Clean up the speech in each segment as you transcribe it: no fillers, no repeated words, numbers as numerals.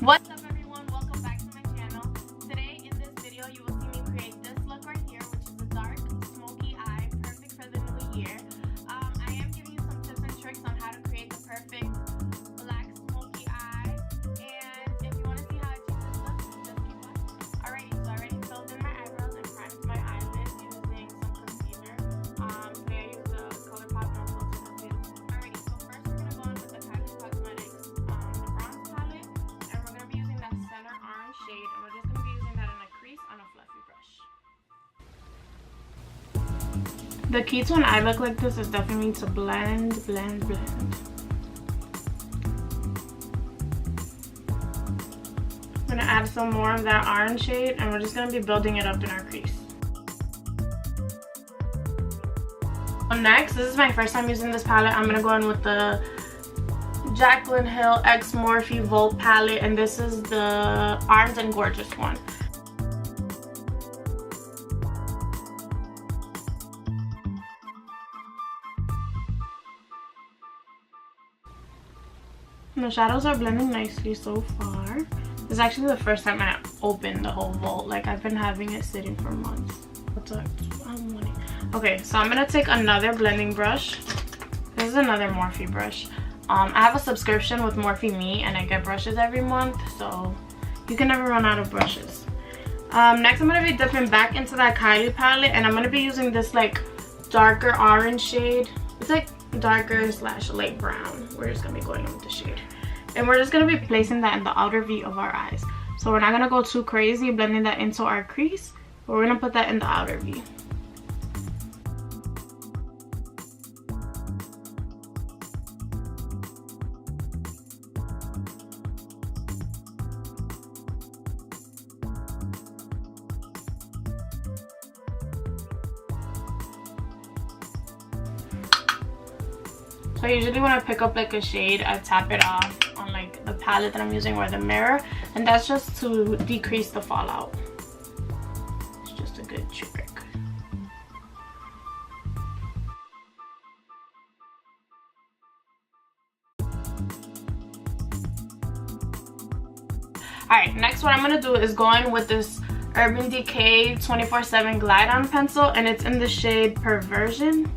What's up everyone, welcome back to my channel. Today in this video you will see me create this look right here, which is a dark smoky eye, perfect for the new year. I am giving you some tips and tricks on how to create the perfect black smoky eye, and if you want to see how I achieve this look, just keep watching. Alrighty, so I already filled in my eyebrows and primed my eyelids using some concealer. Today I use a ColourPop No Filter concealer. Alrighty, so first we're going to go in with the Kylie Cosmetics the bronze palette, and we're going to be using that center orange shade, and we're just going to be using that in a crease on a fluffy brush. The key to an eye look like this is definitely to blend. I'm going to add some more of that orange shade, and we're just going to be building it up in our crease. Next, this is my first time using this palette. I'm going to go in with the Jaclyn Hill X Morphe Volt palette, and this is the Armed and Gorgeous one. And the shadows are blending nicely so far. This is actually the first time I opened the whole Volt. Like, I've been having it sitting for months. What's up? Okay, so I'm gonna take another blending brush. This is another Morphe brush. I have a subscription with MorpheMe and I get brushes every month, so you can never run out of brushes. Next I'm going to be dipping back into that Kylie palette, and I'm going to be using this like darker orange shade. It's like darker slash light brown. We're just going to be going in with the shade. And we're just going to be placing that in the outer V of our eyes. So we're not going to go too crazy blending that into our crease, but we're going to put that in the outer V. So usually when I pick up like a shade, I tap it off on like the palette that I'm using or the mirror, and that's just to decrease the fallout. It's just a good trick. Alright, next what I'm going to do is go in with this Urban Decay 24/7 Glide On pencil, and it's in the shade Perversion.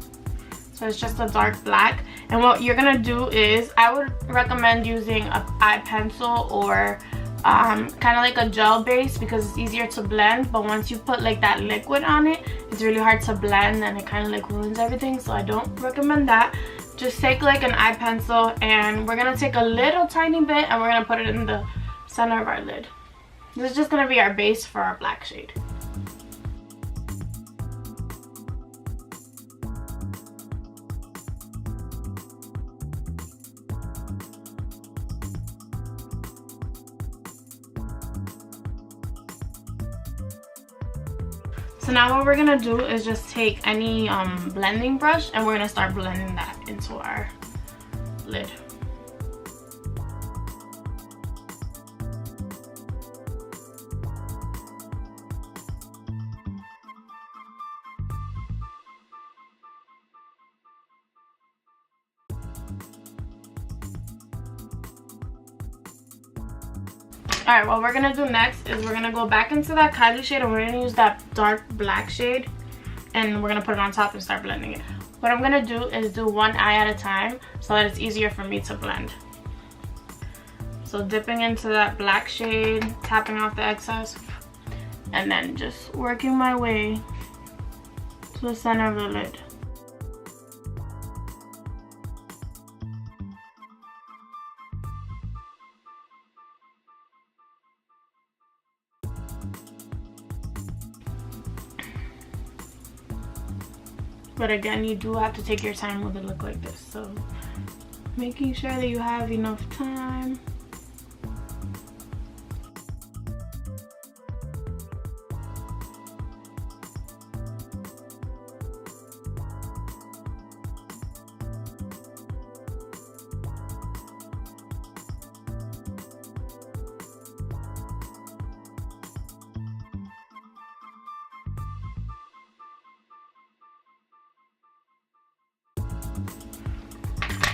So it's just a dark black. And what you're gonna do is, I would recommend using an eye pencil or kind of like a gel base, because it's easier to blend. But once you put like that liquid on it, it's really hard to blend and it kind of like ruins everything. So I don't recommend that. Just take like an eye pencil, and we're gonna take a little tiny bit and we're gonna put it in the center of our lid. This is just gonna be our base for our black shade. So now what we're gonna do is just take any blending brush, and we're gonna start blending that into our lid. Alright, what we're going to do next is we're going to go back into that Kylie shade, and we're going to use that dark black shade, and we're going to put it on top and start blending it. What I'm going to do is do one eye at a time so that it's easier for me to blend. So dipping into that black shade, tapping off the excess, and then just working my way to the center of the lid. But again, you do have to take your time with a look like this, so making sure that you have enough time.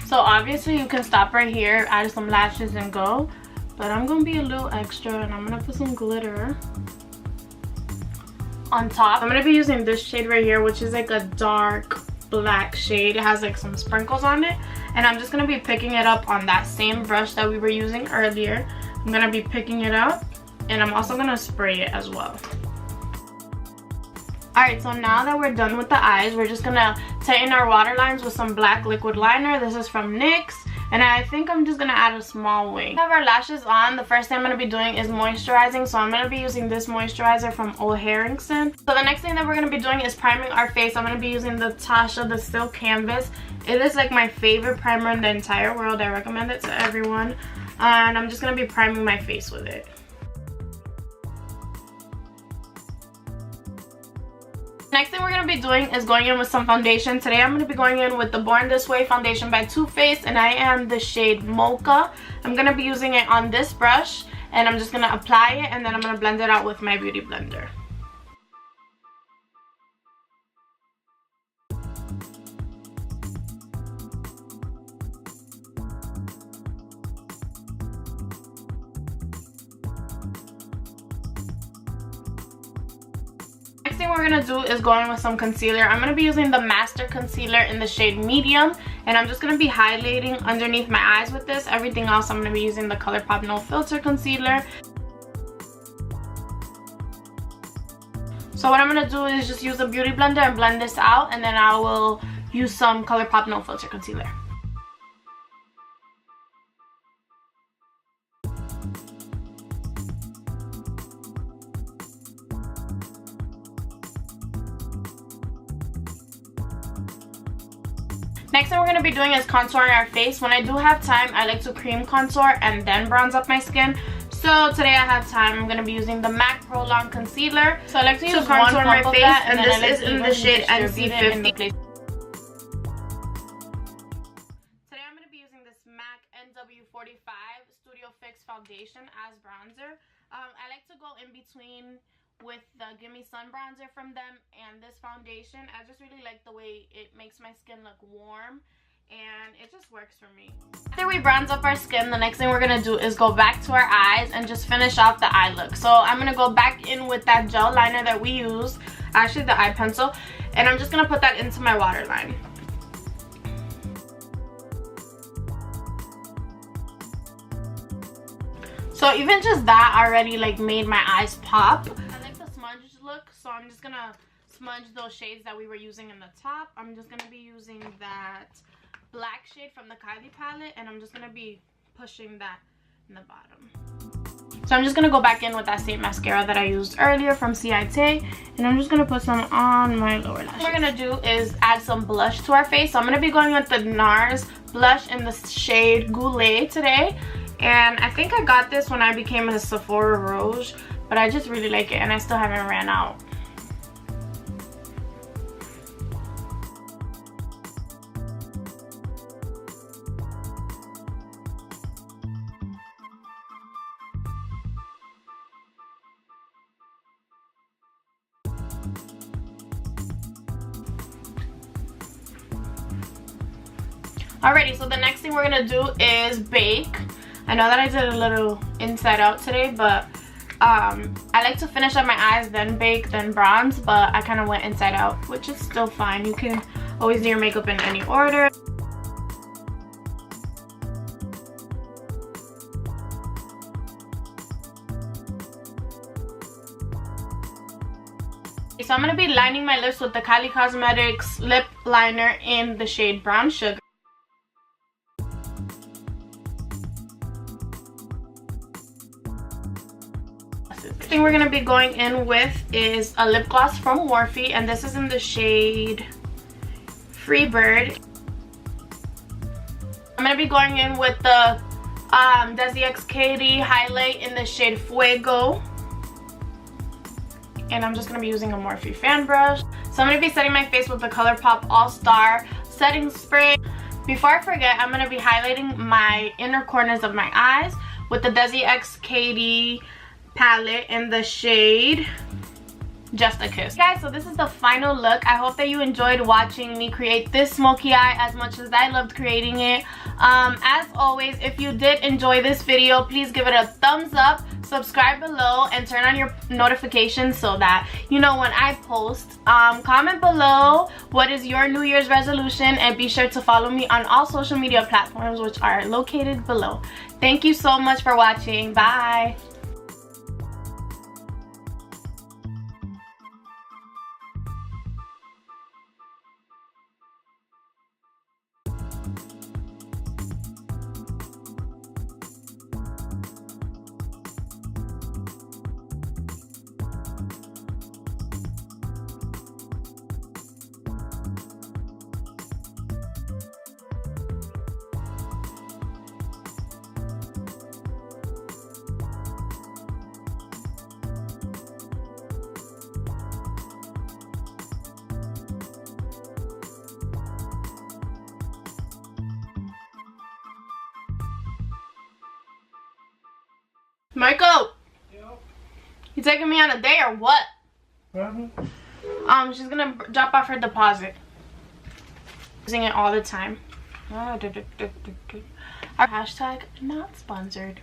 So obviously you can stop right here, add some lashes and go. but I'm gonna be a little extra and I'm gonna put some glitter on top. I'm gonna be using this shade right here, which is like a dark black shade. It has like some sprinkles on it, and I'm just gonna be picking it up on that same brush that we were using earlier. I'm gonna be picking it up, and I'm also gonna spray it as well. Alright, so now that we're done with the eyes, we're just gonna tighten our waterlines with some black liquid liner. This is from NYX, and I think I'm just gonna add a small wing. We have our lashes on. The first thing I'm gonna be doing is moisturizing, so I'm gonna be using this moisturizer from Old Harrington. So the next thing that we're gonna be doing is priming our face. I'm gonna be using the Tasha, the Silk Canvas. It is like my favorite primer in the entire world. I recommend it to everyone, and I'm just gonna be priming my face with it. Next thing we're going to be doing is going in with some foundation. Today I'm going to be going in with the Born This Way foundation by Too Faced, and I am the shade Mocha. I'm going to be using it on this brush, and I'm just going to apply it, and then I'm going to blend it out with my beauty blender. Thing we're gonna do is go in with some concealer. I'm gonna be using the Master Concealer in the shade Medium, and I'm just gonna be highlighting underneath my eyes with this. Everything else I'm gonna be using the ColourPop No Filter Concealer. So what I'm gonna do is just use a beauty blender and blend this out, and then I will use some ColourPop No Filter Concealer. Next thing we're going to be doing is contouring our face. When I do have time, I like to cream contour and then bronze up my skin. So today I have time. I'm going to be using the MAC Pro Long Concealer. So I like to use contour my face, and this is in the shade NC50. Today I'm going to be using this MAC NW45 Studio Fix Foundation as bronzer. I like to go in between with the Gimme Sun bronzer from them and this foundation. I just really like the way it makes my skin look warm, and it just works for me. After we bronze up our skin, the next thing we're gonna do is go back to our eyes and just finish off the eye look. So I'm gonna go back in with that gel liner that we used, actually the eye pencil, and I'm just gonna put that into my waterline. So even just that already like made my eyes pop. Look, so I'm just gonna smudge those shades that we were using in the top. I'm just gonna be using that black shade from the Kylie palette, and I'm just gonna be pushing that in the bottom. So I'm just gonna go back in with that same mascara that I used earlier from CIT, and I'm just gonna put some on my lower lashes. What we're gonna do is add some blush to our face. So I'm gonna be going with the NARS blush in the shade Goulet today, and I think I got this when I became a Sephora Rouge, but I just really like it, and I still haven't ran out. Alrighty, so the next thing we're gonna do is bake. I know that I did a little inside out today, but I like to finish up my eyes, then bake, then bronze, but I kind of went inside out, which is still fine. You can always do your makeup in any order. So I'm going to be lining my lips with the Kylie Cosmetics lip liner in the shade Brown Sugar. The thing we're going to be going in with is a lip gloss from Morphe, and this is in the shade Freebird. I'm going to be going in with the Desi X Katy highlight in the shade Fuego, and I'm just going to be using a Morphe fan brush. So I'm going to be setting my face with the ColourPop All Star setting spray. Before I forget, I'm going to be highlighting my inner corners of my eyes with the Desi X Katy palette in the shade just a kiss. Guys, so this is the final look. I hope that you enjoyed watching me create this smoky eye as much as I loved creating it. As always, if you did enjoy this video, please give it a thumbs up, subscribe below, and turn on your notifications so that you know when I post. Comment below what is your New Year's resolution, and be sure to follow me on all social media platforms, which are located below. Thank you so much for watching. Bye. Michael, you taking me on a date or what? She's gonna drop off her deposit. Using it all the time. Our hashtag not sponsored.